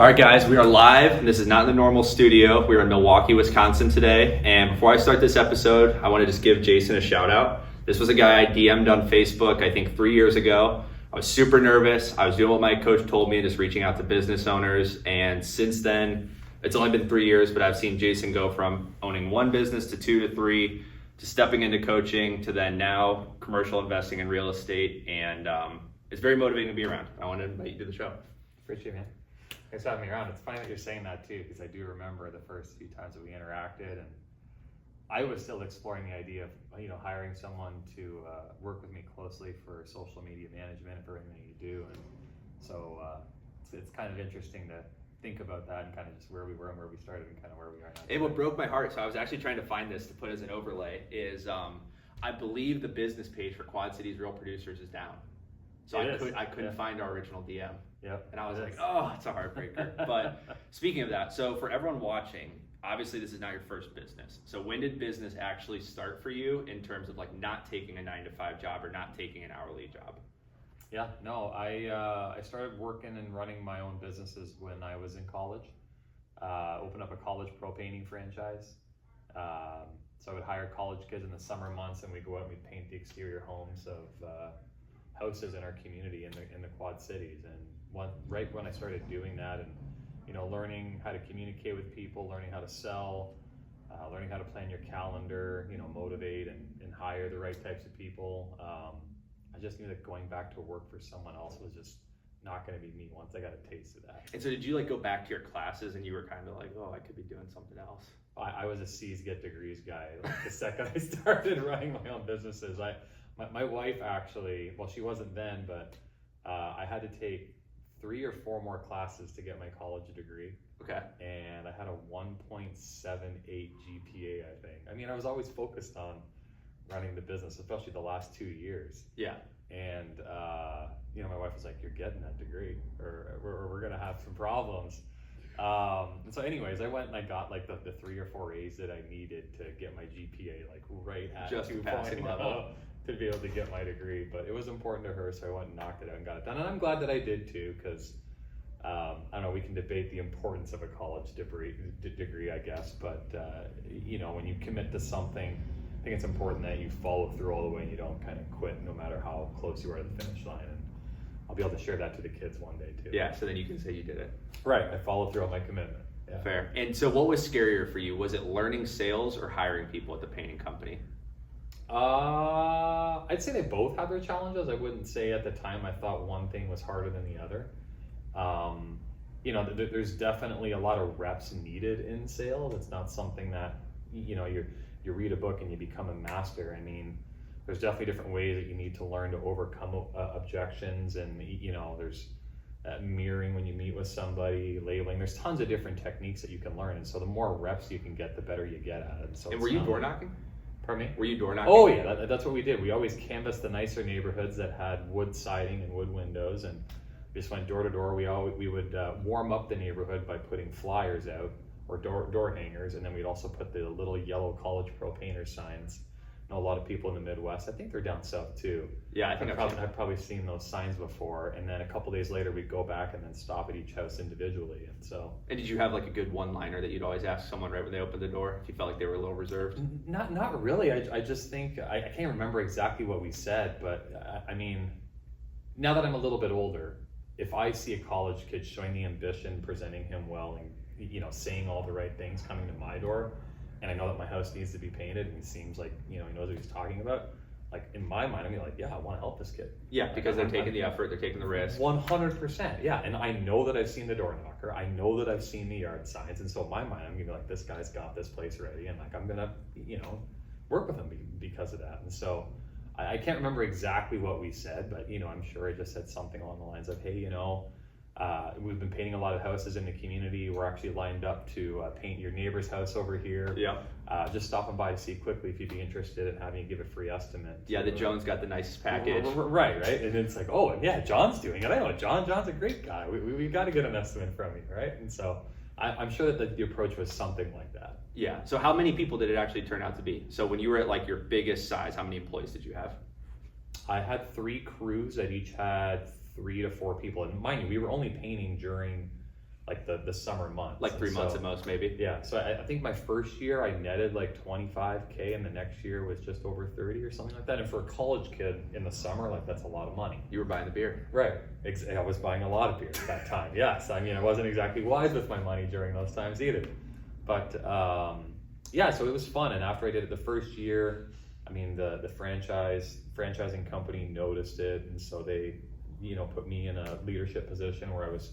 All right, guys, we are live. This is not in the normal studio. We are in Milwaukee, Wisconsin today. And before I start this episode, I want to just give Jason a shout out. This was a guy I DM'd on Facebook, I think 3 years ago. I was super nervous. I was doing what my coach told me, just reaching out to business owners. And since then, it's only been 3 years, but I've seen Jason go from owning one business to 2 to 3, to stepping into coaching, to then now commercial investing in real estate. And it's very motivating to be around. I want to invite you to the show. Appreciate it, man. Thanks for having me around. It's funny that you're saying that too, because I do remember the first few times that we interacted, and I was still exploring the idea of hiring someone to work with me closely for social media management and for everything that you do. And so it's kind of interesting to think about that and kind of just where we were and where we started and kind of where we are now. And what broke my heart, so I was actually trying to find this to put as an overlay, is I believe the business page for Quad Cities Real Producers is down. So I couldn't find our original DM. Yep. And I was like, oh, it's a heartbreaker. But speaking of that, so for everyone watching, obviously this is not your first business. So when did business actually start for you in terms of like not taking a 9-to-5 job or not taking an hourly job? Yeah, no, I started working and running my own businesses when I was in college. Opened up a college pro painting franchise. So I would hire college kids in the summer months, and we'd go out and we'd paint the exterior homes of houses in our community in the Quad Cities. And right when I started doing that, and learning how to communicate with people, learning how to sell, learning how to plan your calendar, motivate and hire the right types of people. I just knew that going back to work for someone else was just not going to be me once I got a taste of that. And so did you like go back to your classes and you were kind of like, oh, I could be doing something else? I was a C's get degrees guy. Like the second I started running my own businesses, my wife actually, well, she wasn't then, but I had to take 3 or 4 more classes to get my college degree. Okay. And I had a 1.78 GPA, I think. I mean, I was always focused on running the business, especially the last 2 years. Yeah. And, my wife was like, you're getting that degree or we're going to have some problems. And so anyways, I went and I got like the 3 or 4 A's that I needed to get my GPA, like right at just 2 passing level. To be able to get my degree. But it was important to her, so I went and knocked it out and got it done. And I'm glad that I did too, because I don't know, we can debate the importance of a college degree, I guess, but when you commit to something, I think it's important that you follow through all the way and you don't kind of quit no matter how close you are to the finish line. And I'll be able to share that to the kids one day too. Yeah, so then you can say you did it. Right, I followed through on my commitment. Yeah. Fair. And so what was scarier for you? Was it learning sales or hiring people at the painting company? I'd say they both had their challenges. I wouldn't say at the time I thought one thing was harder than the other. There's definitely a lot of reps needed in sales. It's not something that, you read a book and you become a master. I mean, there's definitely different ways that you need to learn to overcome objections, and, there's mirroring when you meet with somebody, labeling. There's tons of different techniques that you can learn. And so the more reps you can get, the better you get at it. So and were you door knocking? Pardon me? Were you door knocking? Oh yeah, that's what we did. We always canvassed the nicer neighborhoods that had wood siding and wood windows, and we just went door to door. We would warm up the neighborhood by putting flyers out or door hangers, and then we'd also put the little yellow college pro painter signs. I know a lot of people in the Midwest. I think they're down south too. Yeah, I think I've probably seen those signs before. And then a couple days later, we'd go back and then stop at each house individually. And so. And did you have like a good one-liner that you'd always ask someone right when they opened the door if you felt like they were a little reserved? Not really. I just think I can't remember exactly what we said, but I mean, now that I'm a little bit older, if I see a college kid showing the ambition, presenting him well, and saying all the right things coming to my door, and I know that my house needs to be painted, and he seems like he knows what he's talking about. Like in my mind, I'm like, yeah, I want to help this kid. Yeah, because they're taking the effort, they're taking the risk. 100%, yeah. And I know that I've seen the door knocker, I know that I've seen the yard signs, and so in my mind, I'm gonna be like, this guy's got this place ready, and like I'm gonna, work with him because of that. And so I can't remember exactly what we said, but I'm sure I just said something along the lines of, hey, we've been painting a lot of houses in the community. We're actually lined up to paint your neighbor's house over here. Yeah. Just stopping by to see quickly if you'd be interested in having you give a free estimate. Yeah, the Jones got the nicest package. Right. And it's like, oh, yeah, John's doing it. I know John's a great guy. We've got to get an estimate from you, right? And so I'm sure that the approach was something like that. Yeah. So how many people did it actually turn out to be? So when you were at like your biggest size, how many employees did you have? I had 3 crews that each had 3 to 4 people. And mind you, we were only painting during like the summer months. Like 3 months at most, maybe. Yeah, so I think my first year I netted like 25K, and the next year was just over 30 or something like that. And for a college kid in the summer, like that's a lot of money. You were buying the beer. Right. I was buying a lot of beer at that time. Yes. I mean, I wasn't exactly wise with my money during those times either. But yeah, so it was fun. And after I did it the first year, I mean, the franchising company noticed it, and so they, put me in a leadership position where I was,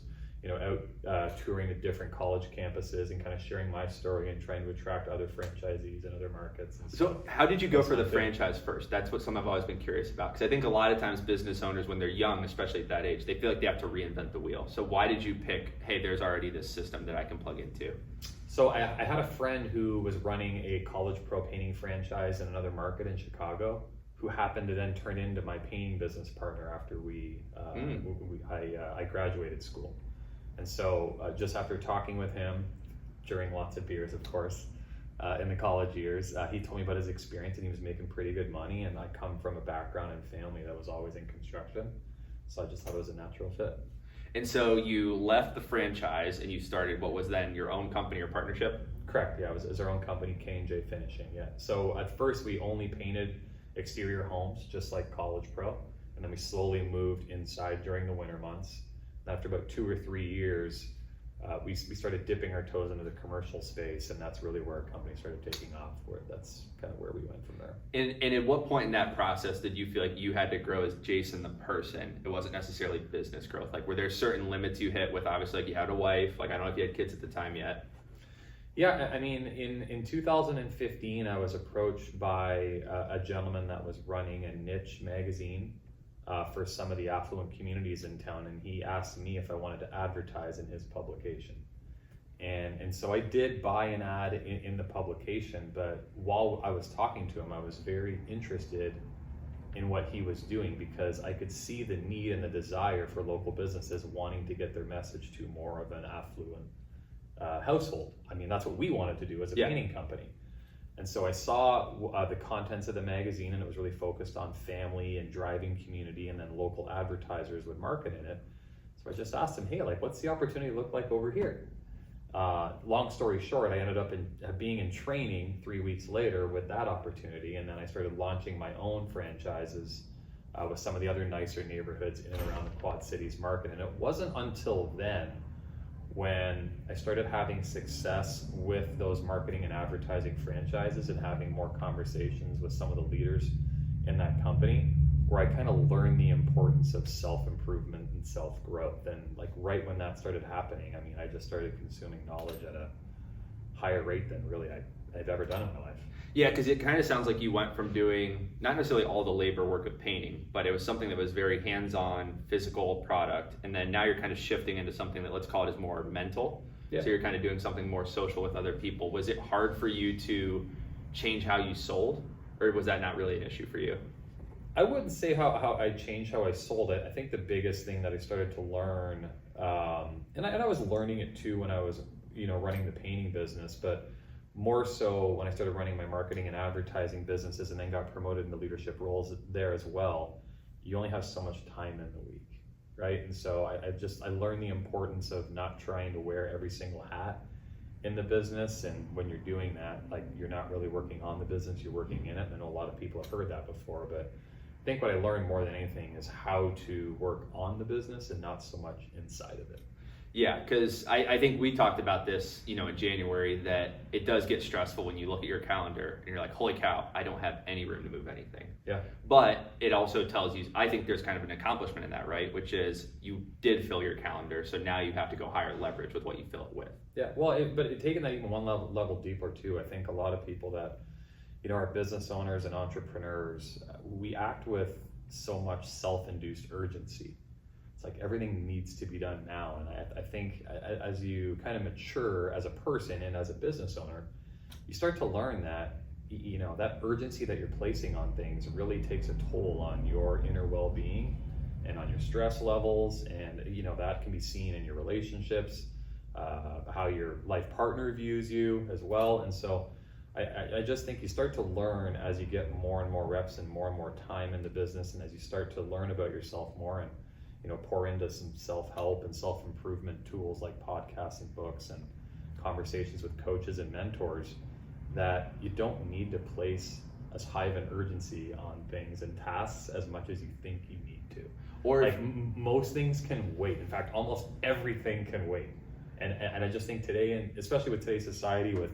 out touring the different college campuses and kind of sharing my story and trying to attract other franchisees in other markets. And so how did you go for the franchise first? That's what I've always been curious about, because I think a lot of times business owners, when they're young, especially at that age, they feel like they have to reinvent the wheel. So why did you pick, hey, there's already this system that I can plug into? So I had a friend who was running a college pro painting franchise in another market in Chicago, who happened to then turn into my painting business partner after I graduated school. And so just after talking with him, during lots of beers, of course, in the college years, he told me about his experience, and he was making pretty good money. And I come from a background and family that was always in construction, so I just thought it was a natural fit. And so you left the franchise and you started what was then your own company or partnership? Correct. Yeah, it was our own company, K&J Finishing. Yeah. So at first we only painted exterior homes, just like College Pro, and then we slowly moved inside during the winter months. And after about 2 or 3 years, we started dipping our toes into the commercial space, and that's really where our company started taking off. That's kind of where we went from there. And at what point in that process did you feel like you had to grow as Jason the person? It wasn't necessarily business growth. Like, were there certain limits you hit with, obviously, like you had a wife, like I don't know if you had kids at the time yet? Yeah, I mean, in 2015, I was approached by a gentleman that was running a niche magazine for some of the affluent communities in town, and he asked me if I wanted to advertise in his publication. And so I did buy an ad in the publication, but while I was talking to him, I was very interested in what he was doing, because I could see the need and the desire for local businesses wanting to get their message to more of an affluent household. I mean, that's what we wanted to do as a painting company. And so I saw the contents of the magazine, and it was really focused on family and driving community, and then local advertisers would market in it. So I just asked him, hey, like, what's the opportunity look like over here? Long story short, I ended up being in training 3 weeks later with that opportunity, and then I started launching my own franchises with some of the other nicer neighborhoods in and around the Quad Cities market. And it wasn't until then, when I started having success with those marketing and advertising franchises and having more conversations with some of the leaders in that company, where I kind of learned the importance of self-improvement and self-growth. And like right when that started happening, I mean, I just started consuming knowledge at a higher rate than really I've ever done in my life. Yeah, because it kind of sounds like you went from doing not necessarily all the labor work of painting, but it was something that was very hands-on, physical product, and then now you're kind of shifting into something that, let's call it, is more mental. Yeah. So you're kind of doing something more social with other people. Was it hard for you to change how you sold, or was that not really an issue for you? I wouldn't say how I changed how I sold it. I think the biggest thing that I started to learn, and I was learning it too when I was running the painting business, but more so when I started running my marketing and advertising businesses and then got promoted into leadership roles there as well. You only have so much time in the week, right? And so I learned the importance of not trying to wear every single hat in the business. And when you're doing that, like, you're not really working on the business, you're working in it. I know a lot of people have heard that before, but I think what I learned more than anything is how to work on the business and not so much inside of it. Yeah, because I think we talked about this, in January, that it does get stressful when you look at your calendar and you're like, holy cow, I don't have any room to move anything. Yeah. But it also tells you, I think there's kind of an accomplishment in that, right? Which is you did fill your calendar, so now you have to go higher leverage with what you fill it with. Yeah, well, but taking that even one level deeper too, I think a lot of people that, are business owners and entrepreneurs, we act with so much self-induced urgency. It's like everything needs to be done now. And I think as you kind of mature as a person and as a business owner, you start to learn that, that urgency that you're placing on things really takes a toll on your inner well-being and on your stress levels. And, that can be seen in your relationships, how your life partner views you as well. And so I just think you start to learn as you get more and more reps and more time in the business, and as you start to learn about yourself more, and pour into some self-help and self-improvement tools like podcasts and books and conversations with coaches and mentors, that you don't need to place as high of an urgency on things and tasks as much as you think you need to. Or like most things can wait. In fact, almost everything can wait. And I just think today, and especially with today's society, with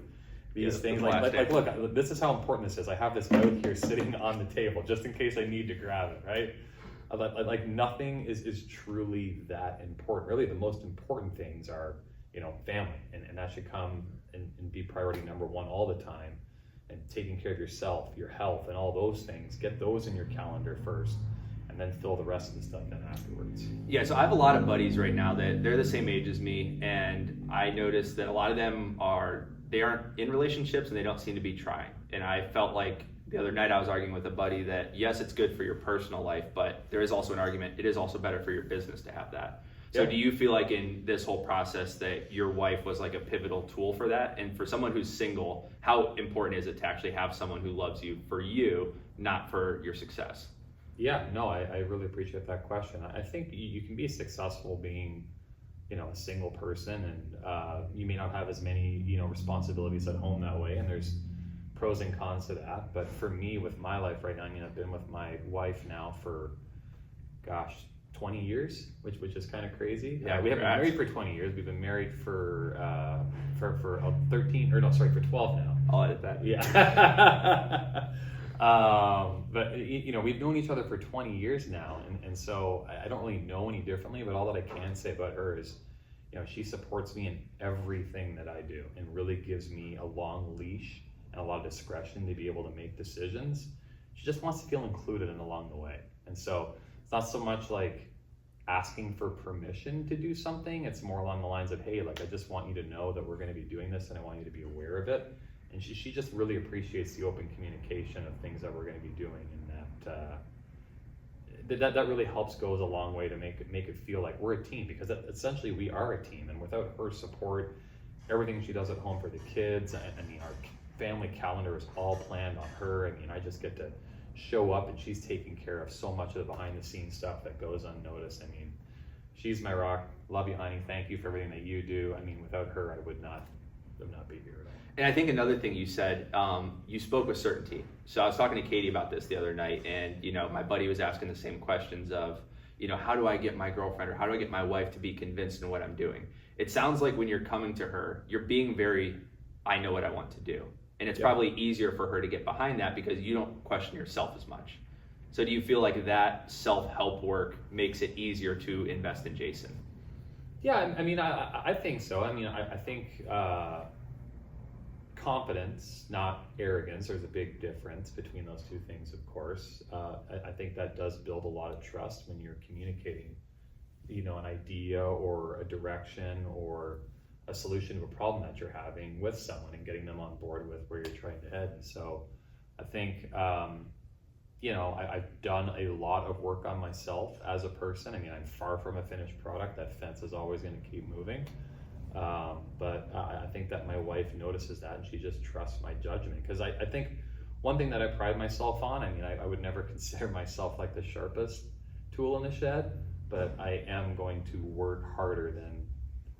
these things, like look, this is how important this is. I have this out here sitting on the table just in case I need to grab it, right? Like nothing is truly that important. Really, the most important things are, family, and that should come and be priority number one all the time. And taking care of yourself, your health, and all those things, get those in your calendar first, and then fill the rest of the stuff in afterwards. Yeah, so I have a lot of buddies right now that they're the same age as me, and I noticed that a lot of them aren't in relationships and they don't seem to be trying. And I felt like the other night I was arguing with a buddy that yes, it's good for your personal life, but there is also an argument, it is also better for your business to have that. So do you feel like in this whole process that your wife was like a pivotal tool for that? And for someone who's single, how important is it to actually have someone who loves you for you, not for your success? Yeah, no, I really appreciate that question. I think you can be successful being, a single person, and you may not have as many, responsibilities at home that way, and there's pros and cons to that. But for me, with my life right now, I've been with my wife now for, 20 years, which is kind of crazy. Yeah, we haven't been married for 20 years. We've been married for 12 now. I'll edit that. Yeah. But we've known each other for 20 years now, and so I don't really know any differently, but all that I can say about her is, she supports me in everything that I do and really gives me a long leash and a lot of discretion to be able to make decisions. She just wants to feel included in along the way. And so it's not so much like asking for permission to do something. It's more along the lines of, hey, I just want you to know that we're going to be doing this and I want you to be aware of it. And she just really appreciates the open communication of things that we're going to be doing, and that really goes a long way to make it feel like we're a team, because essentially we are a team. And without her support, everything she does at home for the kids, our family calendar is all planned on her. I just get to show up, and she's taking care of so much of the behind the scenes stuff that goes unnoticed. She's my rock. Love you, honey. Thank you for everything that you do. Without her, I would not be here at all. And I think another thing you said, you spoke with certainty. So I was talking to Katie about this the other night, and my buddy was asking the same questions of, how do I get my girlfriend or how do I get my wife to be convinced in what I'm doing? It sounds like when you're coming to her, you're being very, I know what I want to do. And it's probably easier for her to get behind that because you don't question yourself as much. So do you feel like that self-help work makes it easier to invest in Jason? Yeah, I think so. I think confidence, not arrogance. There's a big difference between those two things, of course. I think that does build a lot of trust when you're communicating, an idea or a direction or a solution to a problem that you're having with someone and getting them on board with where you're trying to head. And so I think, I've done a lot of work on myself as a person. I'm far from a finished product. That fence is always going to keep moving. But I think that my wife notices that, and she just trusts my judgment. Because I think one thing that I pride myself on, I would never consider myself like the sharpest tool in the shed, but I am going to work harder than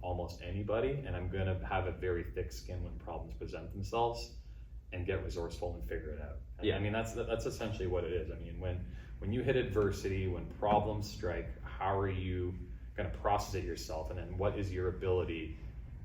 almost anybody, and I'm going to have a very thick skin when problems present themselves and get resourceful and figure it out. Yeah. That's essentially what it is. When you hit adversity, when problems strike, how are you going to process it yourself? And then what is your ability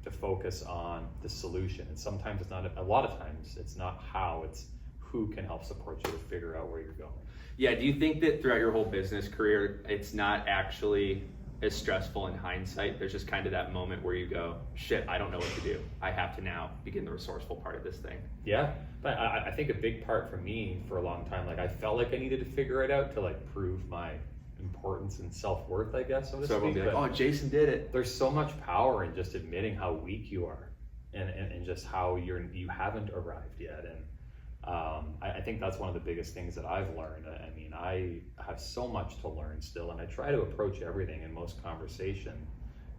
to focus on the solution? And sometimes a lot of times it's not how, it's who can help support you to figure out where you're going. Yeah, do you think that throughout your whole business career, it's not actually as stressful in hindsight? There's just kind of that moment where you go, shit, I don't know what to do. I have to now begin the resourceful part of this thing. Yeah, but I think a big part for me for a long time, I felt like I needed to figure it out to prove my importance and self-worth, I guess, so to speak. Be like, oh, Jason did it. There's so much power in just admitting how weak you are and just how you haven't arrived yet. And I think that's one of the biggest things that I've learned. I have so much to learn still, and I try to approach everything in most conversations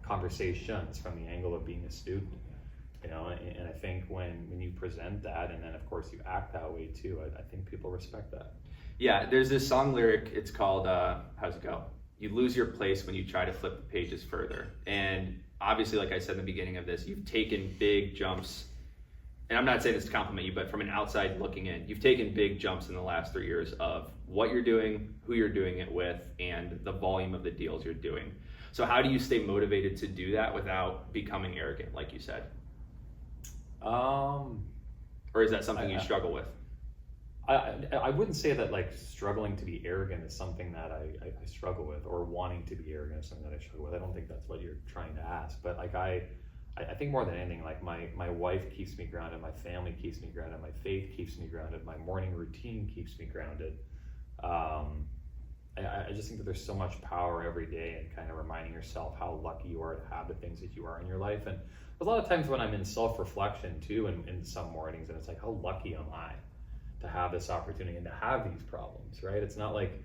from the angle of being a student. And I think when you present that, and then of course you act that way too, I think people respect that. Yeah, there's this song lyric, it's called, how's it go? you lose your place when you try to flip the pages further. And obviously, like I said in the beginning of this, you've taken big jumps. And I'm not saying this to compliment you, but from an outside looking in, you've taken big jumps in the last 3 years of what you're doing, who you're doing it with, and the volume of the deals you're doing. So how do you stay motivated to do that without becoming arrogant, like you said? Or is that something you struggle with? I wouldn't say that like struggling to be arrogant is something that I struggle with, or wanting to be arrogant is something that I struggle with. I don't think that's what you're trying to ask, but like I think more than anything, like my wife keeps me grounded, my family keeps me grounded, my faith keeps me grounded, my morning routine keeps me grounded. I just think that there's so much power every day in kind of reminding yourself how lucky you are to have the things that you are in your life. And a lot of times when I'm in self-reflection too, in some mornings, and it's like, how lucky am I to have this opportunity and to have these problems, right? It's not like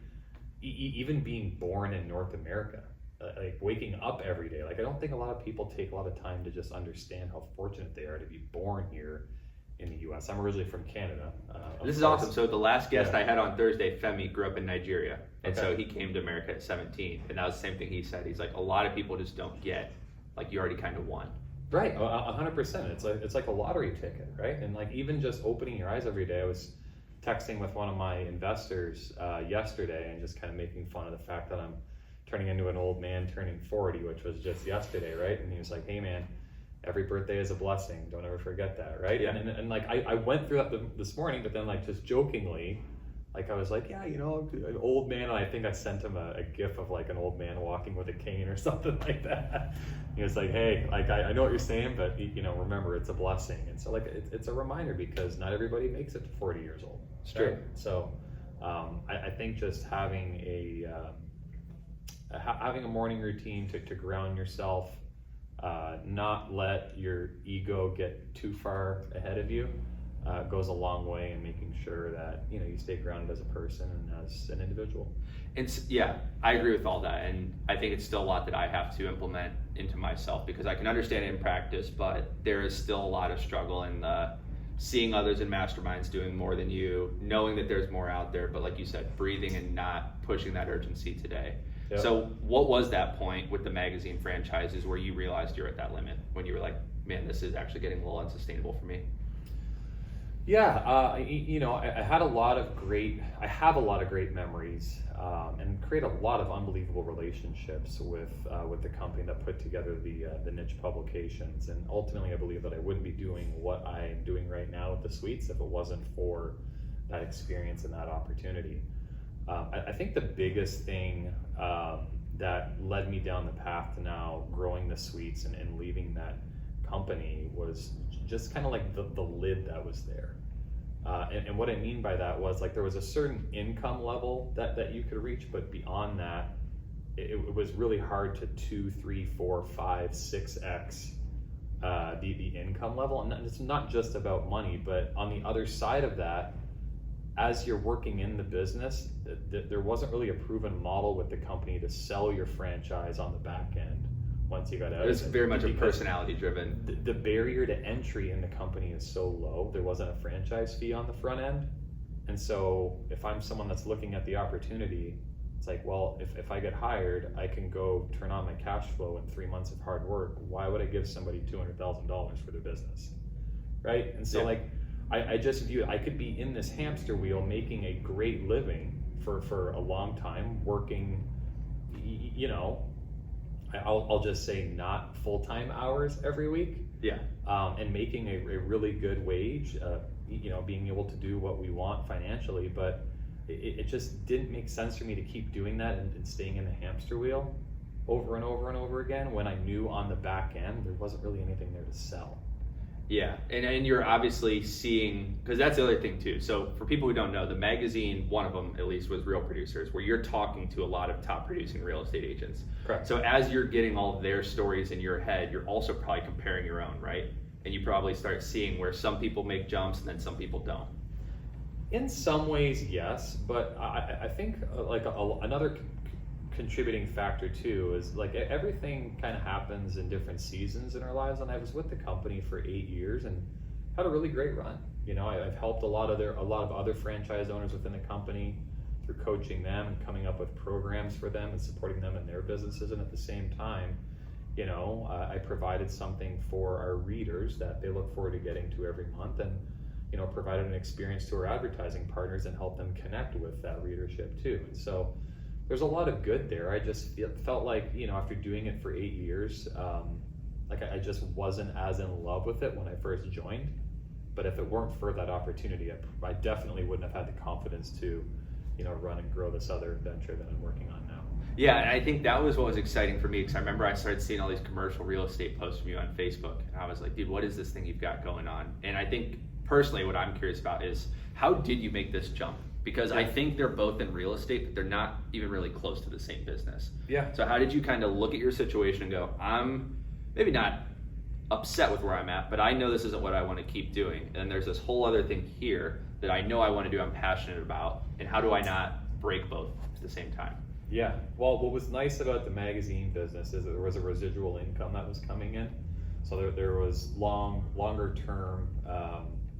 even being born in North America, like waking up every day. Like I don't think a lot of people take a lot of time to just understand how fortunate they are to be born here in the U.S. I'm originally from Canada. This is awesome. So the last guest I had on Thursday, Femi, grew up in Nigeria. And so he came to America at 17. And that was the same thing he said. He's like, a lot of people just don't get, like you already kind of won. Right, 100%. It's like a lottery ticket, right? And like even just opening your eyes every day. I was texting with one of my investors yesterday and just kind of making fun of the fact that I'm turning into an old man turning 40, which was just yesterday, right? And he was like, hey man, every birthday is a blessing. Don't ever forget that, right? Yeah. And like I went through that this morning, but then like just jokingly, like I was like, yeah, you know, an old man. And I think I sent him a gif of like an old man walking with a cane or something like that. He was like, hey, like I know what you're saying, but you know, remember it's a blessing. And so like it's a reminder because not everybody makes it to 40 years old. It's true. Right? So I think just having a morning routine to ground yourself, not let your ego get too far ahead of you, goes a long way in making sure that you know you stay grounded as a person and as an individual. Yeah, I agree with all that, and I think it's still a lot that I have to implement into myself because I can understand it in practice, but there is still a lot of struggle in seeing others in masterminds doing more than you, knowing that there's more out there, but like you said, breathing and not pushing that urgency today. Yep. So what was that point with the magazine franchises where you realized you're at that limit, when you were like, man, this is actually getting a little unsustainable for me? Yeah, you know, I have a lot of great memories and create a lot of unbelievable relationships with the company that put together the niche publications. And ultimately, I believe that I wouldn't be doing what I am doing right now with the suites if it wasn't for that experience and that opportunity. I think the biggest thing that led me down the path to now growing the suites and leaving that company was just kind of like the lid that was there. And what I mean by that was like there was a certain income level that you could reach, but beyond that, it was really hard to 2, 3, 4, 5, 6x the income level. And it's not just about money, but on the other side of that, as you're working in the business, there wasn't really a proven model with the company to sell your franchise on the back end once you got out. It's very much a personality driven. The barrier to entry in the company is so low. There wasn't a franchise fee on the front end. And so if I'm someone that's looking at the opportunity, it's like, well, if I get hired, I can go turn on my cash flow in 3 months of hard work. Why would I give somebody $200,000 for their business? Right? And so like, I just view it, I could be in this hamster wheel making a great living for a long time, working, you know, I'll just say not full-time hours every week. Yeah. And making a really good wage, you know, being able to do what we want financially, but it just didn't make sense for me to keep doing that and staying in the hamster wheel over and over and over again when I knew on the back end there wasn't really anything there to sell. Yeah, and you're obviously seeing, because that's the other thing too. So for people who don't know, the magazine, one of them at least, was Real Producers, where you're talking to a lot of top producing real estate agents. Correct. So as you're getting all of their stories in your head, you're also probably comparing your own, right? And you probably start seeing where some people make jumps and then some people don't. In some ways, yes, but I think like another contributing factor too is like everything kind of happens in different seasons in our lives, and I was with the company for 8 years and had a really great run. You know, I've helped a lot of other franchise owners within the company through coaching them and coming up with programs for them and supporting them in their businesses. And at the same time, I provided something for our readers that they look forward to getting to every month, and provided an experience to our advertising partners and help them connect with that readership too. And so there's a lot of good there. I just felt like, after doing it for 8 years, I just wasn't as in love with it when I first joined. But if it weren't for that opportunity, I definitely wouldn't have had the confidence to, run and grow this other venture that I'm working on now. Yeah, and I think that was what was exciting for me, because I remember I started seeing all these commercial real estate posts from you on Facebook, and I was like, dude, what is this thing you've got going on? And I think personally what I'm curious about is, how did you make this jump? Because I think they're both in real estate, but they're not even really close to the same business. Yeah. So how did you kind of look at your situation and go, I'm maybe not upset with where I'm at, but I know this isn't what I want to keep doing. And there's this whole other thing here that I know I want to do, I'm passionate about, and how do I not break both at the same time? Yeah. Well, what was nice about the magazine business is that there was a residual income that was coming in. So there was longer term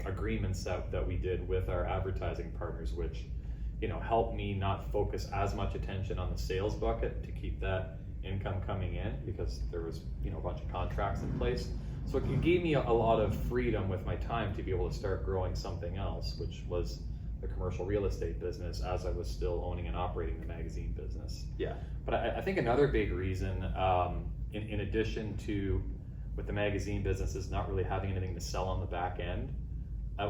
agreements that we did with our advertising partners, which helped me not focus as much attention on the sales bucket to keep that income coming in, because there was a bunch of contracts in place. So it gave me a lot of freedom with my time to be able to start growing something else, which was the commercial real estate business, as I was still owning and operating the magazine business. Yeah. But I think another big reason, in addition to with the magazine business is not really having anything to sell on the back end,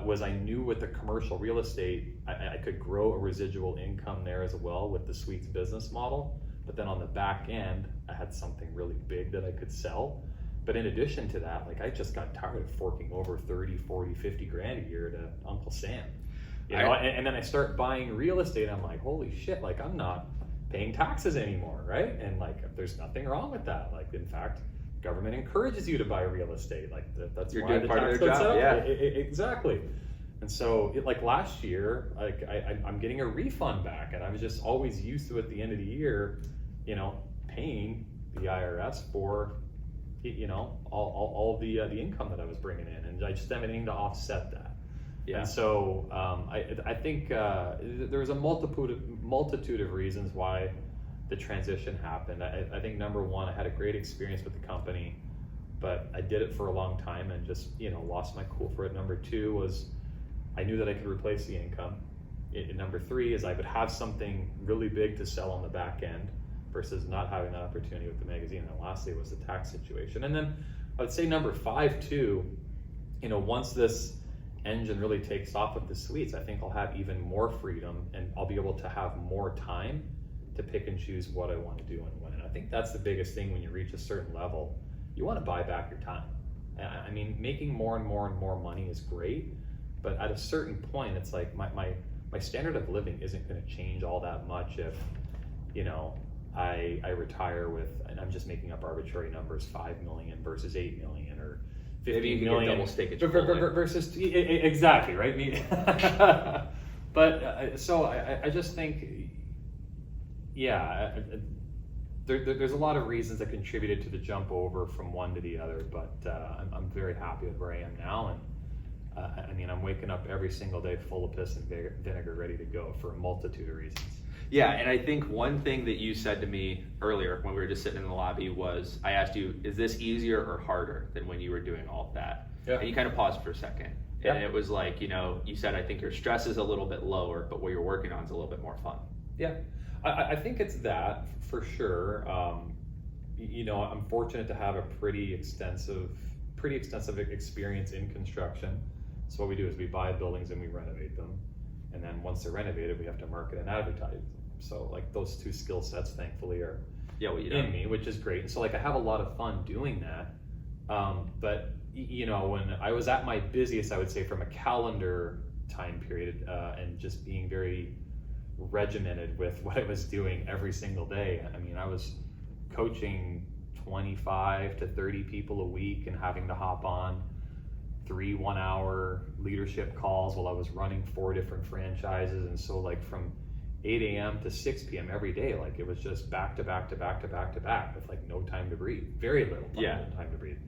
was I knew with the commercial real estate, I could grow a residual income there as well with the Suites business model. But then on the back end, I had something really big that I could sell. But in addition to that, I just got tired of forking over 30, 40, 50 grand a year to Uncle Sam. And then I start buying real estate, and I'm like, holy shit, I'm not paying taxes anymore, right? And there's nothing wrong with that. In fact, government encourages you to buy real estate. That's You're why doing the part tax of their goes job, up. yeah. Exactly. And so last year, I'm getting a refund back, and I was just always used to at the end of the year, paying the IRS for, all the income that I was bringing in, and I just didn't have anything to offset that. Yeah. And so I think there was a multitude of reasons why the transition happened. I think number one, I had a great experience with the company, but I did it for a long time and just lost my cool for it. Number two was I knew that I could replace the income. Number three is I would have something really big to sell on the back end versus not having that opportunity with the magazine. And lastly was the tax situation. And then I would say number five too, once this engine really takes off with the Suites, I think I'll have even more freedom, and I'll be able to have more time to pick and choose what I want to do and when. And I think that's the biggest thing when you reach a certain level. You want to buy back your time. I mean, making more and more and more money is great, but at a certain point, it's like my standard of living isn't going to change all that much if, I retire with, and I'm just making up arbitrary numbers, 5 million versus 8 million or 50 million. Double stake at Chipotle. Versus, exactly, right? But so I just think, there's a lot of reasons that contributed to the jump over from one to the other, but I'm very happy with where I am now, and I'm waking up every single day full of piss and vinegar, ready to go for a multitude of reasons. Yeah, and I think one thing that you said to me earlier when we were just sitting in the lobby was, I asked you, is this easier or harder than when you were doing all of that? Yeah. And you kind of paused for a second. Yeah. And it was like, you said, I think your stress is a little bit lower, but what you're working on is a little bit more fun. Yeah, I think it's that for sure. I'm fortunate to have a pretty extensive experience in construction. So what we do is we buy buildings and we renovate them. And then once they're renovated, we have to market and advertise them. So those two skill sets, thankfully, are in me, which is great. And so I have a lot of fun doing that. But when I was at my busiest, I would say from a calendar time period, and just being very regimented with what I was doing every single day. I mean, I was coaching 25 to 30 people a week and having to hop on 3 1-hour leadership calls while I was running 4 different franchises. And so from 8 a.m. to 6 p.m. every day, it was just back to back to back to back to back with no time to breathe, very little time to breathe.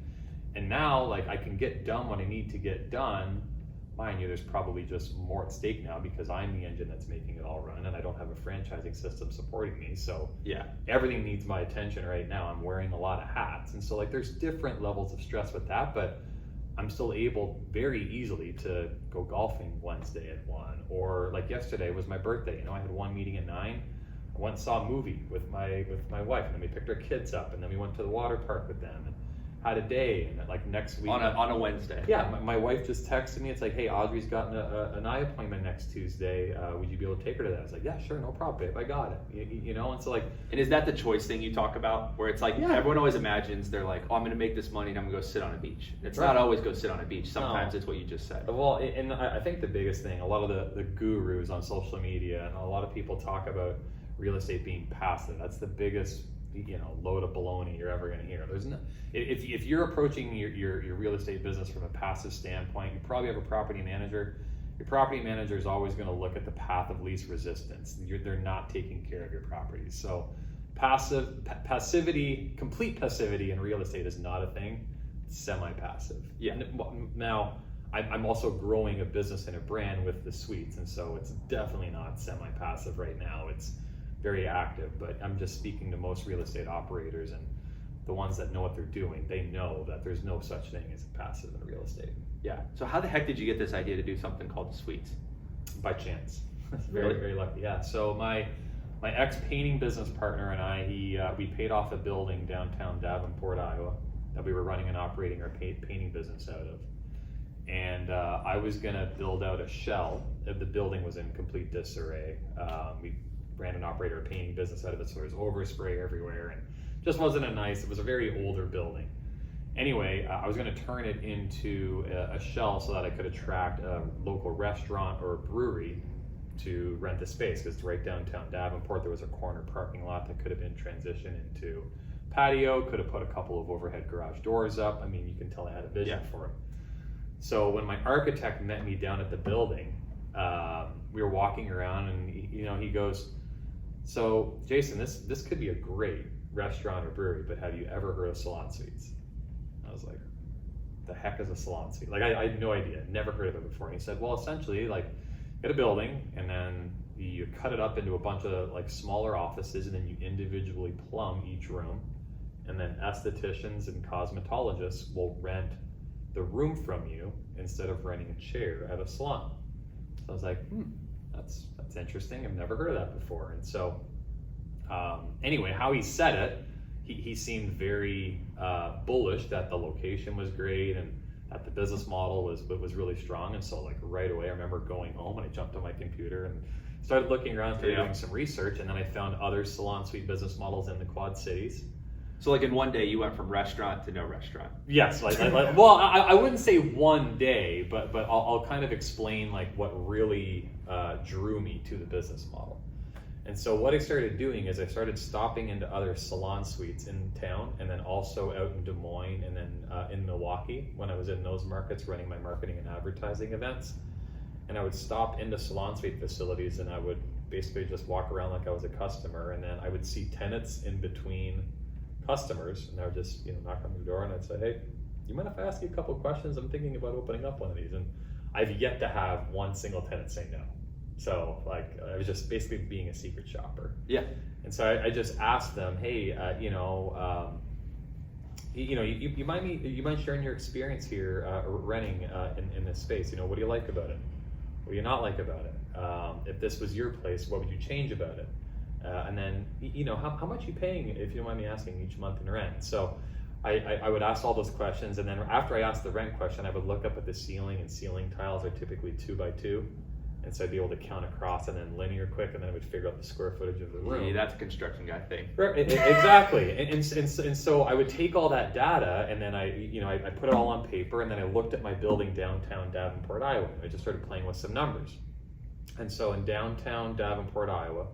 And now I can get done what I need to get done mind you, there's probably just more at stake now because I'm the engine that's making it all run, and I don't have a franchising system supporting me. So Yeah. everything needs my attention right now. I'm wearing a lot of hats, and so like there's different levels of stress with that, but I'm still able very easily to go golfing Wednesday at 1, or like yesterday was my birthday. I had one meeting at 9. I went and saw a movie with my wife, and then we picked our kids up, and then we went to the water park with them, and had a day. And like next week On a Wednesday. Yeah, my wife just texted me. It's like, hey, Audrey's gotten an eye appointment next Tuesday. Would you be able to take her to that? I was like, yeah, sure, no problem, babe. I got it. And so like. And is that the choice thing you talk about, where it's like everyone always imagines they're like, oh, I'm going to make this money and I'm going to go sit on a beach. It's not always go sit on a beach. Sometimes it's what you just said. Well, and I think the biggest thing, a lot of the gurus on social media and a lot of people talk about real estate being passive. That's the biggest load of baloney you're ever going to hear. There's no, if you're approaching your real estate business from a passive standpoint, you probably have a property manager. Your property manager is always going to look at the path of least resistance. They're not taking care of your properties. So passivity, complete passivity in real estate is not a thing. It's semi-passive. Yeah. Now, I'm also growing a business and a brand with the suites, and so it's definitely not semi-passive right now. It's very active, but I'm just speaking to most real estate operators, and the ones that know what they're doing, they know that there's no such thing as passive in real estate. Yeah. So how the heck did you get this idea to do something called the suites? By chance. Very lucky. Yeah. So my ex-painting business partner and I, we paid off a building downtown Davenport, Iowa, that we were running and operating our painting business out of. And I was gonna build out a shell. The building was in complete disarray. We ran and operated a painting business out of it, so there was overspray everywhere, and just wasn't it was a very older building. Anyway, I was going to turn it into a shell so that I could attract a local restaurant or brewery to rent the space, because it's right downtown Davenport. There was a corner parking lot that could have been transitioned into patio, could have put a couple of overhead garage doors up. I mean, you can tell I had a vision for it. So when my architect met me down at the building, we were walking around, and he goes, so Jason, this could be a great restaurant or brewery, but have you ever heard of salon suites? I was like, the heck is a salon suite? Like I had no idea, never heard of it before. And he said, well, essentially, like, get a building, and then you cut it up into a bunch of like smaller offices, and then you individually plumb each room, and then estheticians and cosmetologists will rent the room from you instead of renting a chair at a salon. So I was like, that's interesting. I've never heard of that before. And so anyway, how he said it, he seemed very bullish that the location was great and that the business model was really strong. And so like right away, I remember going home and I jumped on my computer and started looking around, started doing some research, and then I found other salon suite business models in the Quad Cities. So like in one day you went from restaurant to no restaurant. Yes, well, I wouldn't say one day, but I'll kind of explain like what really drew me to the business model. And so what I started doing is I started stopping into other salon suites in town, and then also out in Des Moines, and then in Milwaukee when I was in those markets running my marketing and advertising events. And I would stop into salon suite facilities, and I would basically just walk around like I was a customer, and then I would see tenants in between customers, and I would just knock on the door, and I'd say, hey, you mind if I ask you a couple of questions? I'm thinking about opening up one of these. And I've yet to have one single tenant say no. So like I was just basically being a secret shopper. Yeah. And so I just asked them, hey, you mind sharing your experience here renting in this space? What do you like about it? What do you not like about it? If this was your place, what would you change about it? And then, how much are you paying, if you don't mind me asking, each month in rent? So I would ask all those questions, and then after I asked the rent question, I would look up at the ceiling, and ceiling tiles are typically 2x2. And so I'd be able to count across and then linear quick, and then I would figure out the square footage of the room. Yeah, that's a construction guy thing. Right, exactly. And so I would take all that data, and then I put it all on paper, and then I looked at my building downtown Davenport, Iowa, and I just started playing with some numbers. And so in downtown Davenport, Iowa,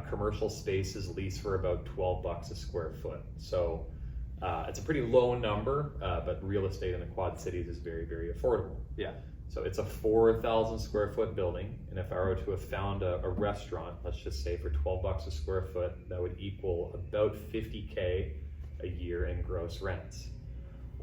commercial space is leased for about $12 a square foot. So it's a pretty low number, but real estate in the Quad Cities is very, very affordable. Yeah. So it's a 4,000 square foot building, and if I were to have found a restaurant, let's just say for $12 a square foot, that would equal about $50K a year in gross rents.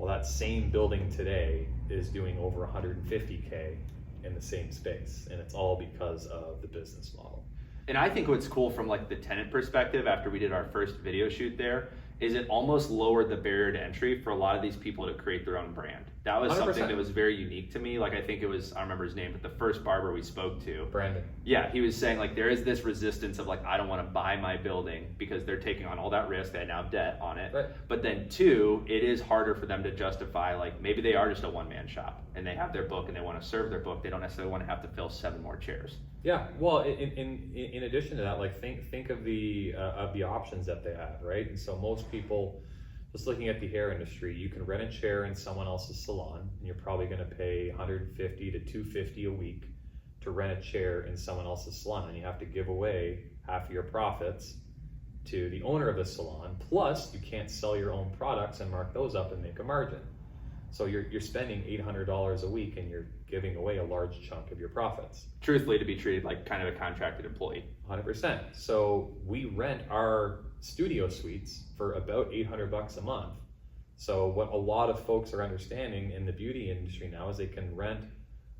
Well, that same building today is doing over 150K in the same space, and it's all because of the business model. And I think what's cool from like the tenant perspective, after we did our first video shoot there, is it almost lowered the barrier to entry for a lot of these people to create their own brand. That was 100%. something that was very unique to me. Like, I think it was, I don't remember his name, but the first barber we spoke to, Brandon. Yeah, he was saying like there is this resistance of like, I don't want to buy my building because they're taking on all that risk. They now have debt on it. Right. But then two, it is harder for them to justify, like maybe they are just a one-man shop and they have their book and they want to serve their book. They don't necessarily want to have to fill 7 more chairs. Yeah, well, in addition to that, like think of the options that they have, right? And so most people, just looking at the hair industry, you can rent a chair in someone else's salon, and you're probably going to pay $150 to $250 a week to rent a chair in someone else's salon, and you have to give away half of your profits to the owner of the salon. Plus, you can't sell your own products and mark those up and make a margin. So you're spending $800 a week, and you're giving away a large chunk of your profits. Truthfully, to be treated like kind of a contracted employee. 100%. So we rent our studio suites for about $800 a month. So what a lot of folks are understanding in the beauty industry now is they can rent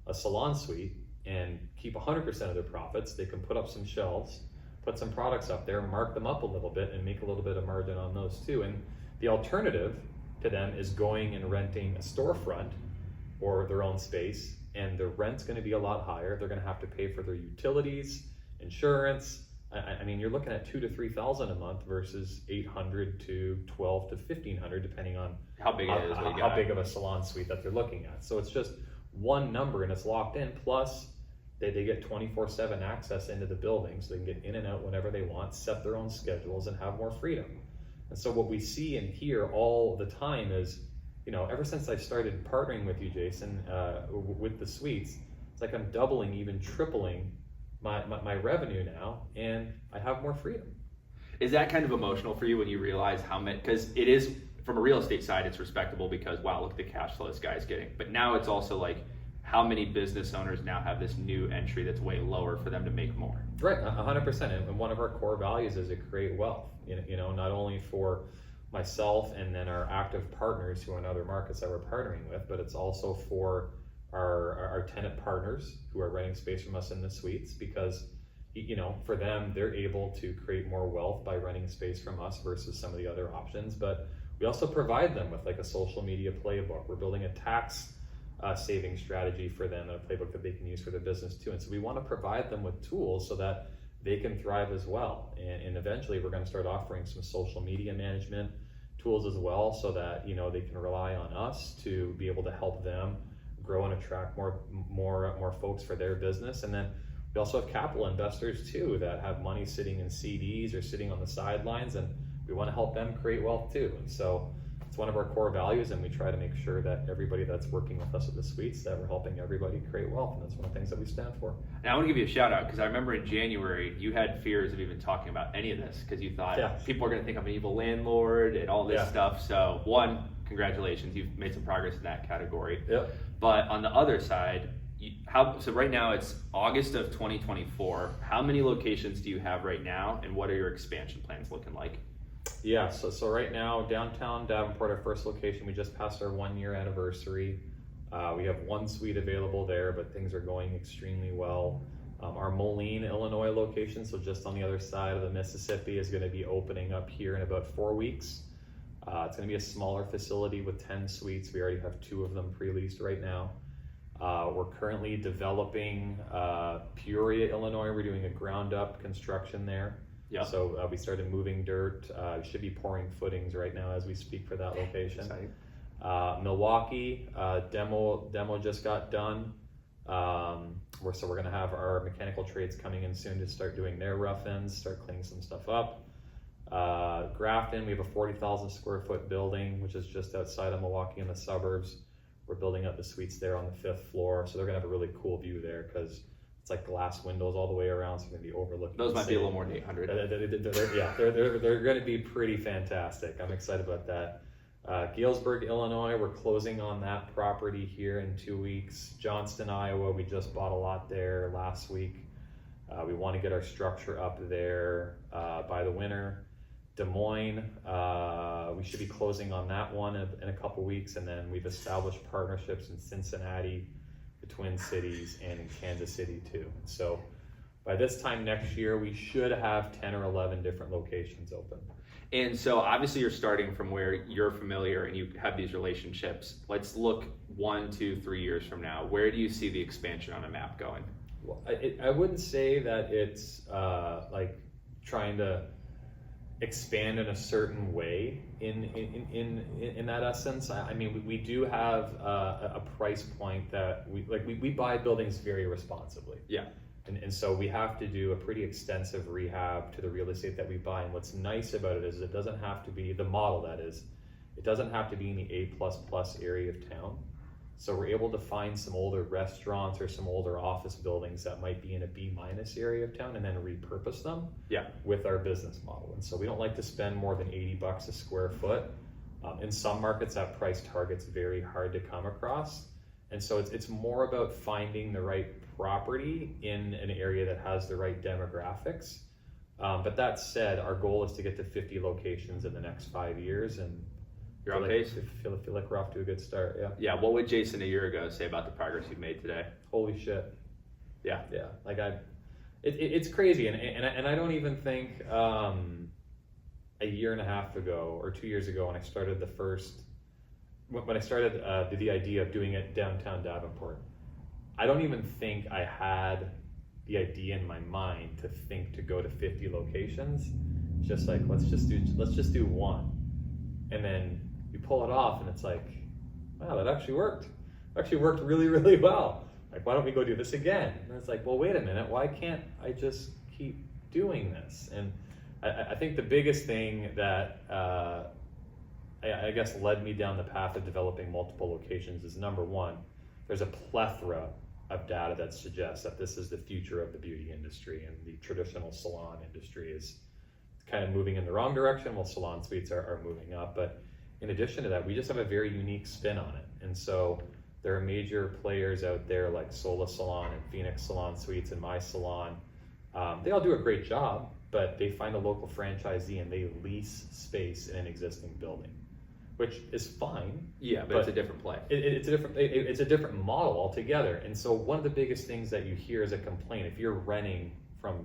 a salon suite and keep 100% of their profits. They can put up some shelves, put some products up there, mark them up a little bit, and make a little bit of margin on those too. And the alternative to them is going and renting a storefront or their own space, and the rent's going to be a lot higher. They're going to have to pay for their utilities, insurance. I mean, you're looking at $2,000 to $3,000 a month versus $800 to $1,200 to $1,500, depending on how big it is, how big of a salon suite that they're looking at. So it's just one number and it's locked in. Plus, they get 24/7 access into the building, so they can get in and out whenever they want, set their own schedules, and have more freedom. And so what we see and hear all the time is, you know, ever since I started partnering with you, Jason, with the suites, it's like I'm doubling, even tripling my revenue now, and I have more freedom. Is that kind of emotional for you when you realize how many, because it is, from a real estate side, it's respectable because, wow, look at the cash flow this guy's getting. But now it's also like, how many business owners now have this new entry that's way lower for them to make more? Right, 100%. And one of our core values is to create wealth, you know, not only for myself and then our active partners who are in other markets that we're partnering with, but it's also for our tenant partners who are renting space from us in the suites, because, you know, for them, they're able to create more wealth by renting space from us versus some of the other options. But we also provide them with like a social media playbook. We're building a tax saving strategy for them, and a playbook that they can use for their business too. And so we want to provide them with tools so that they can thrive as well. And eventually we're going to start offering some social media management tools as well, so that, you know, they can rely on us to be able to help them grow and attract more folks for their business. And then we also have capital investors too that have money sitting in CDs or sitting on the sidelines, and we want to help them create wealth too. And so it's one of our core values, and we try to make sure that everybody that's working with us at the suites, that we're helping everybody create wealth, and that's one of the things that we stand for. And I want to give you a shout out, because I remember in January you had fears of even talking about any of this, because you thought people are going to think I'm an evil landlord and all this stuff. So one, congratulations, you've made some progress in that category. Yep. But on the other side, so right now it's August of 2024. How many locations do you have right now, and what are your expansion plans looking like? Yeah, so right now, downtown Davenport, our first location, we just passed our 1-year anniversary. We have 1 suite available there, but things are going extremely well. Our Moline, Illinois location, so just on the other side of the Mississippi, is going to be opening up here in about 4 weeks. It's going to be a smaller facility with 10 suites. We already have 2 of them pre-leased right now. We're currently developing Peoria, Illinois. We're doing a ground-up construction there. Yeah. So we started moving dirt. We should be pouring footings right now as we speak for that location. Milwaukee, demo just got done. We're going to have our mechanical trades coming in soon to start doing their rough ends, start cleaning some stuff up. Grafton, we have a 40,000 square foot building, which is just outside of Milwaukee in the suburbs. We're building up the suites there on the 5th floor, so they're gonna have a really cool view there because it's like glass windows all the way around, so you're gonna be overlooking. Those might be a little more than 800. They're gonna be pretty fantastic. I'm excited about that. Galesburg, Illinois, we're closing on that property here in 2 weeks. Johnston, Iowa, we just bought a lot there last week. We want to get our structure up there by the winter. Des Moines, we should be closing on that one in a couple weeks, and then we've established partnerships in Cincinnati, the Twin Cities, and in Kansas City too. And so by this time next year, we should have 10 or 11 different locations open. And so obviously you're starting from where you're familiar and you have these relationships. Let's look 1, 2, 3 years from now. Where do you see the expansion on a map going? Well, I wouldn't say that it's like trying to expand in a certain way in that essence. I mean, we do have a price point that we buy buildings very responsibly. Yeah. And so we have to do a pretty extensive rehab to the real estate that we buy. And what's nice about it is it doesn't have to be, the model that is, it doesn't have to be in the A++ area of town. So we're able to find some older restaurants or some older office buildings that might be in a B- area of town and then repurpose them with our business model. And so we don't like to spend more than $80 a square foot. In some markets, that price target's very hard to come across. And so it's more about finding the right property in an area that has the right demographics. But that said, our goal is to get to 50 locations in the next 5 years, and you're on pace. Feel like we're off to a good start. Yeah. Yeah. What would Jason a year ago say about the progress you've made today? Holy shit. Yeah. Yeah. Like it's crazy, and I don't even think a year and a half ago or 2 years ago when I started the idea of doing it downtown Davenport, I don't even think I had the idea in my mind to think to go to 50 locations. It's just like, let's just do one. And then you pull it off and it's like, wow, that actually worked. It actually worked really, really well. Like, why don't we go do this again? And it's like, well, wait a minute, why can't I just keep doing this? And I think the biggest thing that I guess led me down the path of developing multiple locations is, number one, there's a plethora of data that suggests that this is the future of the beauty industry, and the traditional salon industry is kind of moving in the wrong direction while salon suites are moving up. But in addition to that, we just have a very unique spin on it. And so there are major players out there like Sola Salon and Phoenix Salon Suites and My Salon. They all do a great job, but they find a local franchisee and they lease space in an existing building, which is fine. Yeah, but it's a different play. It's a different model altogether. And so one of the biggest things that you hear as a complaint, if you're renting from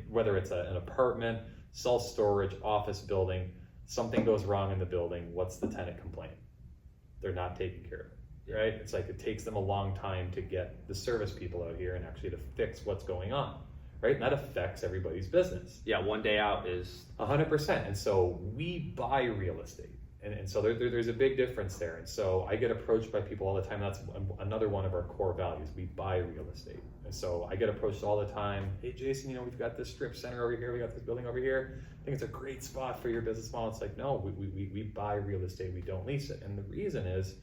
whether it's an apartment, self-storage, office building, something goes wrong in the building, what's the tenant complaint? They're not taking care of it, right? It's like it takes them a long time to get the service people out here and actually to fix what's going on, right? And that affects everybody's business. Yeah, one day out is 100%. And so we buy real estate. And so there's a big difference there. And so I get approached by people all the time. That's another one of our core values. We buy real estate. And so I get approached all the time. Hey, Jason, we've got this strip center over here. We got this building over here. I think it's a great spot for your business model. It's like, no, we buy real estate. We don't lease it. And the reason is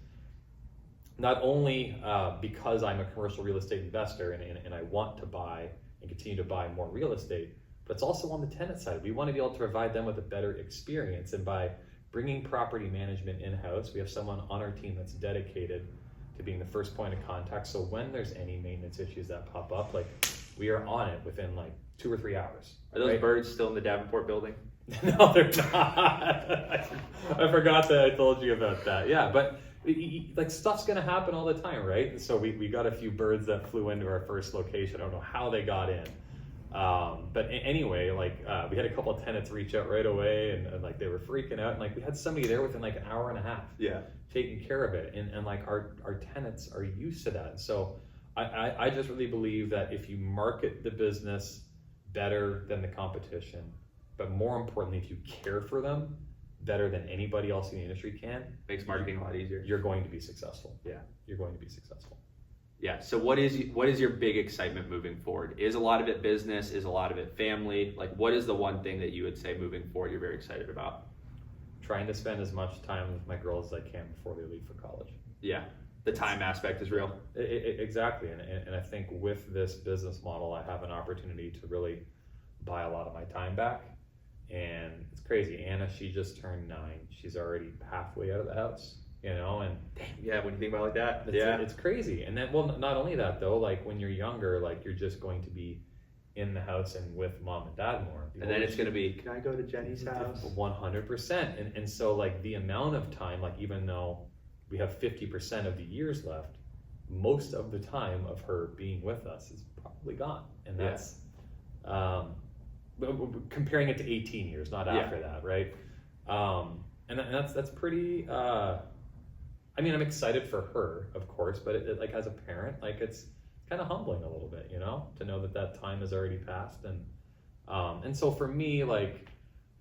not only because I'm a commercial real estate investor and I want to buy and continue to buy more real estate, but it's also on the tenant side. We want to be able to provide them with a better experience. And by bringing property management in-house, we have someone on our team that's dedicated to being the first point of contact. So when there's any maintenance issues that pop up, like, we are on it within like 2 or 3 hours. Are those birds still in the Davenport building? No, they're not. I forgot that I told you about that. Yeah, but like, stuff's gonna happen all the time, right? And so we got a few birds that flew into our first location. I don't know how they got in. But anyway, like, we had a couple of tenants reach out right away, and like, they were freaking out, and like, we had somebody there within like an hour and a half. Yeah, taking care of it, and like, our tenants are used to that. And so I just really believe that if you market the business better than the competition, but more importantly, if you care for them better than anybody else in the industry can, makes marketing a lot easier. You're going to be successful. Yeah, you're going to be successful. Yeah. So what is your big excitement moving forward? Is a lot of it business? Is a lot of it family? Like, what is the one thing that you would say moving forward you're very excited about? Trying to spend as much time with my girls as I can before they leave for college. Yeah, the time aspect is real. Exactly. And I think with this business model, I have an opportunity to really buy a lot of my time back. And it's crazy. Anna, she just turned 9. She's already halfway out of the house. And yeah, when you think about it like that, it's crazy. And then, well, not only that though, like, when you're younger, like, you're just going to be in the house and with mom and dad more. And then it's going to be, can I go to Jenny's house? 100%. And so like the amount of time, like even though we have 50% of the years left, most of the time of her being with us is probably gone. And that's, comparing it to 18 years, not after that, right? And that's pretty, I mean, I'm excited for her, of course, but it like as a parent, like it's kind of humbling a little bit, you know, to know that time has already passed. And so for me, like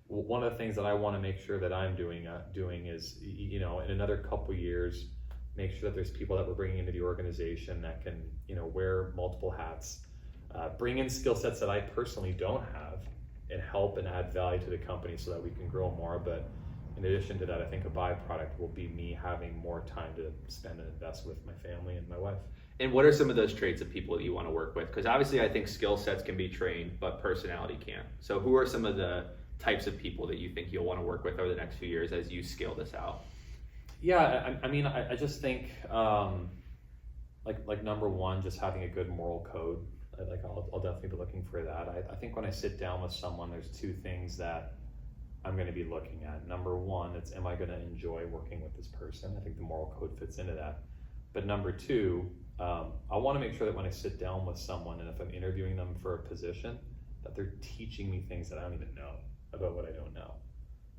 one of the things that I want to make sure that I'm doing is, you know, in another couple years, make sure that there's people that we're bringing into the organization that can, you know, wear multiple hats, bring in skill sets that I personally don't have, and help and add value to the company so that we can grow more. But in addition to that, I think a byproduct will be me having more time to spend and invest with my family and my wife. And what are some of those traits of people that you want to work with? Because obviously I think skill sets can be trained, but personality can't. So who are some of the types of people that you think you'll want to work with over the next few years as you scale this out? Yeah, I mean, I just think like number one, just having a good moral code. Like I'll definitely be looking for that. I think when I sit down with someone, there's two things that I'm going to be looking at. Number one, it's am I going to enjoy working with this person? I think the moral code fits into that. But number two, I want to make sure that when I sit down with someone and if I'm interviewing them for a position, that they're teaching me things that I don't even know about what I don't know.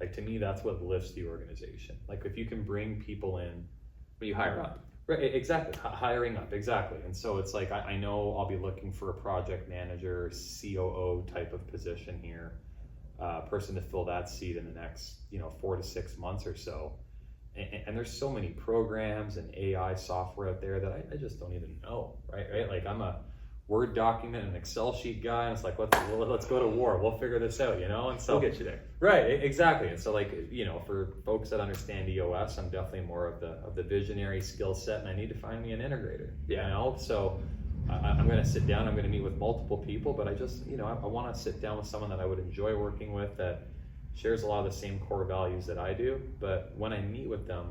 Like to me, that's what lifts the organization. Like if you can bring people in, when you hire up. Right, exactly, hiring up, exactly. And so it's like, I know I'll be looking for a project manager, COO type of position here, person to fill that seat in the next, 4 to 6 months or so. And there's so many programs and AI software out there that I just don't even know, right? Like I'm a Word document and Excel sheet guy, and it's like, let's go to war. We'll figure this out, And so we'll get you there. Right, exactly. And so like, for folks that understand EOS, I'm definitely more of the visionary skill set, and I need to find me an integrator, So I'm going to sit down, I'm going to meet with multiple people, but I just, I want to sit down with someone that I would enjoy working with, that shares a lot of the same core values that I do. But when I meet with them,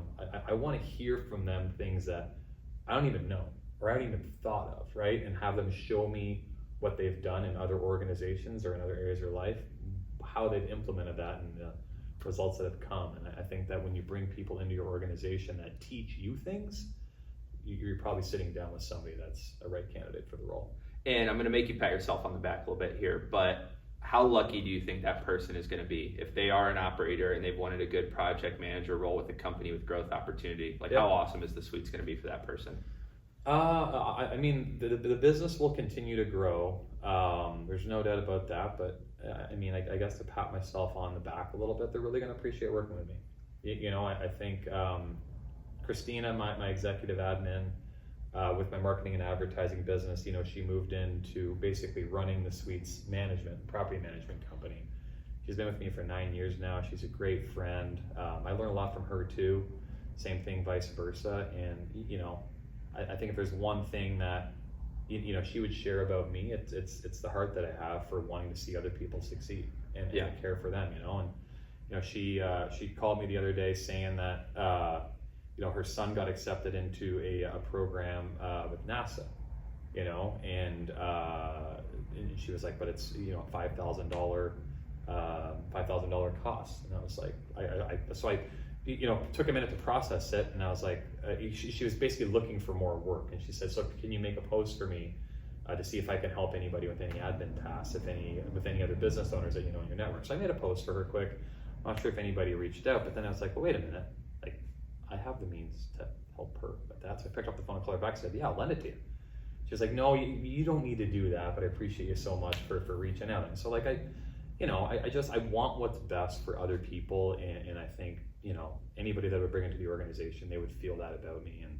I want to hear from them things that I don't even know, or I haven't even thought of, right? And have them show me what they've done in other organizations or in other areas of their life, how they've implemented that and the results that have come. And I think that when you bring people into your organization that teach you things, you're probably sitting down with somebody that's a right candidate for the role. And I'm going to make you pat yourself on the back a little bit here, but how lucky do you think that person is going to be if they are an operator and they've wanted a good project manager role with a company with growth opportunity? Like how awesome is the suite's going to be for that person? I mean, the business will continue to grow. There's no doubt about that. But I mean, I guess to pat myself on the back a little bit, they're really going to appreciate working with me. I think Christina, my executive admin, with my marketing and advertising business, she moved into basically running the suite's property management company. She's been with me for 9 years now. She's a great friend. I learn a lot from her too. Same thing, vice versa. And I think if there's one thing that she would share about me, it's the heart that I have for wanting to see other people succeed and care for them. And she called me the other day saying that her son got accepted into a program with NASA, and she was like, but it's $5,000 cost, and I was like, I took a minute to process it, and I was like, she was basically looking for more work, and she said, so can you make a post for me to see if I can help anybody with any admin tasks, with any other business owners that you know in your network. So I made a post for her quick. I'm not sure if anybody reached out, but then I was like, well, wait a minute, like I have the means to help her with that. So I picked up the phone and called her back and said, yeah, I'll lend it to you. She was like, no, you don't need to do that, but I appreciate you so much for reaching out. And so like I want what's best for other people, and I think anybody that would bring into the organization, they would feel that about me. And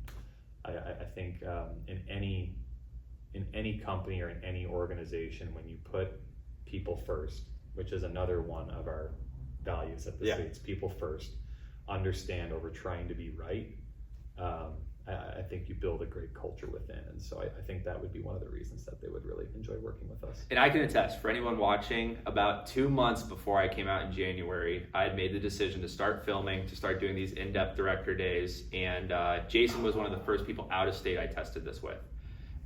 I think in any company or in any organization, when you put people first, which is another one of our values at the States, people first, understand over trying to be right. I think you build a great culture within, and so I think that would be one of the reasons that they would really enjoy working with us. And I can attest, for anyone watching, about 2 months before I came out in January, I had made the decision to start filming, to start doing these in-depth director days, and Jason was one of the first people out of state I tested this with.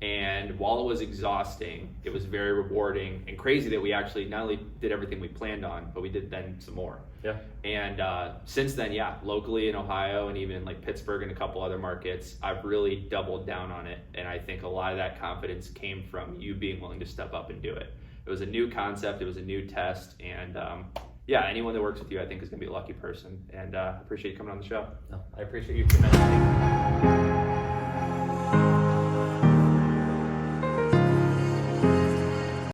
And while it was exhausting, it was very rewarding and crazy that we actually not only did everything we planned on, but we did then some more. Yeah. And since then, yeah, locally in Ohio and even like Pittsburgh and a couple other markets, I've really doubled down on it. And I think a lot of that confidence came from you being willing to step up and do it. It was a new concept, it was a new test, and yeah, anyone that works with you, I think, is going to be a lucky person. And I appreciate you coming on the show. No, I appreciate you coming.